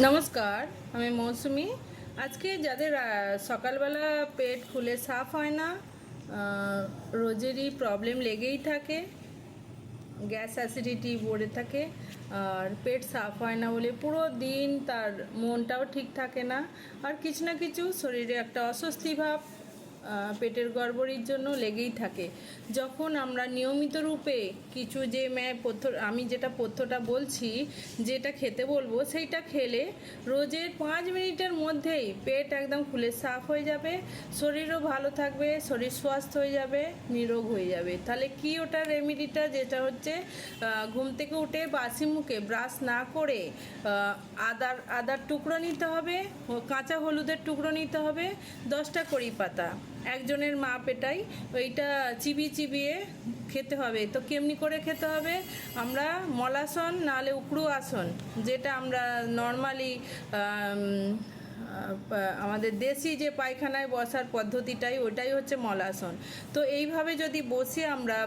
নমস্কার, আমি মৌসুমি। আজকে যাদের সকালবেলা পেট ফুলে সাফ হয় না, রোজেরই প্রবলেম লেগেই থাকে, গ্যাস অ্যাসিডিটি পড়ে থাকে, আর পেট সাফ হয় না বলে পুরো দিন তার মনটাও ঠিক থাকে না, আর কিছু না কিছু শরীরে একটা অস্বস্তি ভাব পেটের গড়বড়ির জন্য লেগেই থাকে। যখন আমরা নিয়মিত রূপে কিছু যে আমি যেটা পথ্যটা বলছি, যেটা খেতে বলবো, সেইটা খেলে রোজের 5 মিনিটের মধ্যেই পেট একদম খুলে সাফ হয়ে যাবে, শরীরও ভালো থাকবে, শরীর স্বাস্থ্য হয়ে যাবে, নিরোগ হয়ে যাবে। তাহলে কি ওটা রেমেডিটা, যেটা হচ্ছে ঘুম থেকে উঠে বাসি মুখে ব্রাশ না করে আদার টুকরো নিতে হবে, কাঁচা হলুদের টুকরো নিতে হবে, 10টা কড়ি পাতা, একজনের মাপ এটাই, ওইটা চিবিয়ে খেতে হবে। তো কেমনি করে খেতে হবে? আমরা মলাসন নাহলে উকড়ু আসন, যেটা আমরা নর্মালি আমাদের দেশি যে পায়খানায় বসার পদ্ধতিটাই, ওটাই হচ্ছে মলাসন। তো এইভাবে যদি বসে আমরা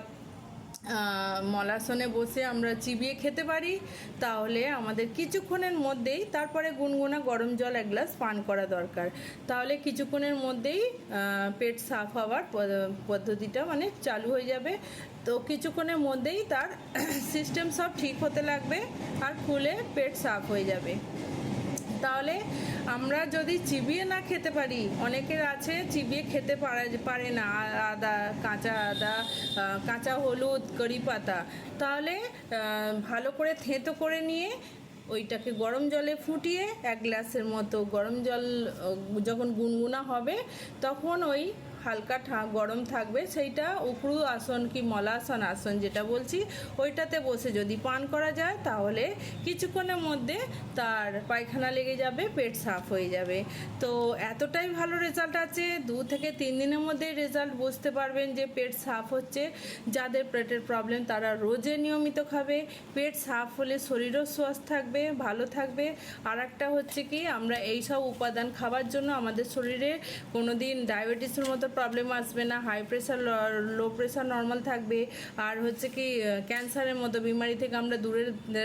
মলাসনে বসে আমরা চিবিয়ে খেতে পারি, তাহলে আমাদের কিছুক্ষণের মধ্যেই, তারপরে গুনগুনা গরম জল 1 গ্লাস পান করা দরকার, তাহলে কিছুক্ষণের মধ্যেই পেট সাফ হওয়ার পদ্ধতিটা চালু হয়ে যাবে। তো কিছুক্ষণের মধ্যেই তার সিস্টেম সব ঠিক হতে লাগবে, আর ফুলে পেট সাফ হয়ে যাবে। তাহলে আমরা যদি চিবিয়ে না খেতে পারি, অনেকের আছে চিবিয়ে খেতে পারে না, কাঁচা আদা, কাঁচা হলুদ, কারি পাতা, তাহলে ভালো করে থেঁতো করে নিয়ে ওইটাকে গরম জলে ফুটিয়ে 1 গ্লাসের মতো গরম জল যখন গুনগুনা হবে, তখন ওই হালকা গরম থাকবে, সেইটা উকড়ু আসন কি মলাসন আসন যেটা বলছি, ওইটাতে বসে যদি পান করা যায়, তাহলে কিছুক্ষণের মধ্যে তার পায়খানা লেগে যাবে, পেট সাফ হয়ে যাবে। তো এতটাই ভালো রেজাল্ট আছে, 2 থেকে 3 দিনের মধ্যেই রেজাল্ট বুঝতে পারবেন যে পেট সাফ হচ্ছে। যাদের পেটের প্রবলেম তারা রোজে নিয়মিত খাবে, পেট সাফ হলে শরীরও সুস্থ থাকবে, ভালো থাকবে। আর একটা হচ্ছে কি, আমরা এই সব উপাদান খাবার জন্য আমাদের শরীরে কোনো দিন ডায়াবেটিসের মতো প্রবলেম আসবে না, high pressure low pressure normal থাকবে, আর হচ্ছে কি ক্যান্সারের মতো বিমারি থেকে আমরা দূরে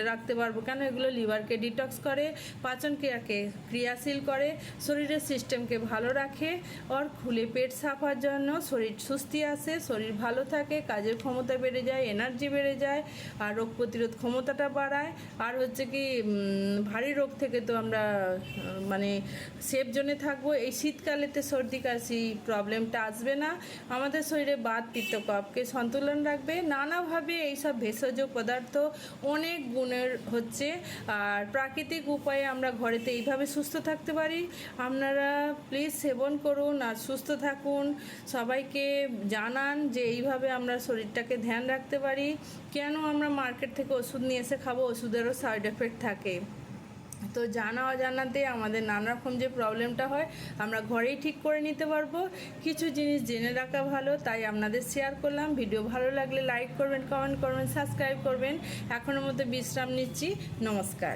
রাখতে পারবো। কেন? এগুলো লিভারকে ডিটক্স করে, পাচন ক্রিয়াকে ক্রিয়াশীল করে, শরীরের সিস্টেমকে ভালো রাখে, আর খুলে পেট সাফ হওয়ার জন্য শরীর সুস্থি আসে, শরীর ভালো থাকে, কাজের ক্ষমতা বেড়ে যায়, এনার্জি বেড়ে যায়, আর রোগ প্রতিরোধ ক্ষমতাটা বাড়ায়। আর হচ্ছে কি ভারী রোগ থেকে তো আমরা সেফ জোনে থাকবো। এই শীতকালেতে সর্দি কাশি প্রবলেমটা আসবে না, আমাদের শরীরে বাত পিত্ত কফকে সন্তুলন রাখবে। নানাভাবে এইসব ভেষজ পদার্থ অনেক গুণের হচ্ছে, আর প্রাকৃতিক উপায়ে আমরা ঘরেতে এইভাবে সুস্থ থাকতে পারি। আপনারা প্লিজ সেবন করুন আর সুস্থ থাকুন। সবাইকে জানান যে এইভাবে আমরা শরীরটাকে ধ্যান রাখতে পারি। কেন আমরা মার্কেট থেকে ওষুধ নিয়ে এসে খাবো? ওষুধেরও সাইড এফেক্ট থাকে। তো জানা অজানাতে আমাদের নানা রকম যে প্রবলেমটা হয়, আমরা ঘরেই ঠিক করে নিতে পারবো। কিছু জিনিস জেনে রাখা ভালো, তাই আপনাদের শেয়ার করলাম। ভিডিও ভালো লাগলে লাইক করবেন, কমেন্ট করবেন, সাবস্ক্রাইব করবেন। এখনের মতো বিশ্রাম নিচ্ছি। নমস্কার।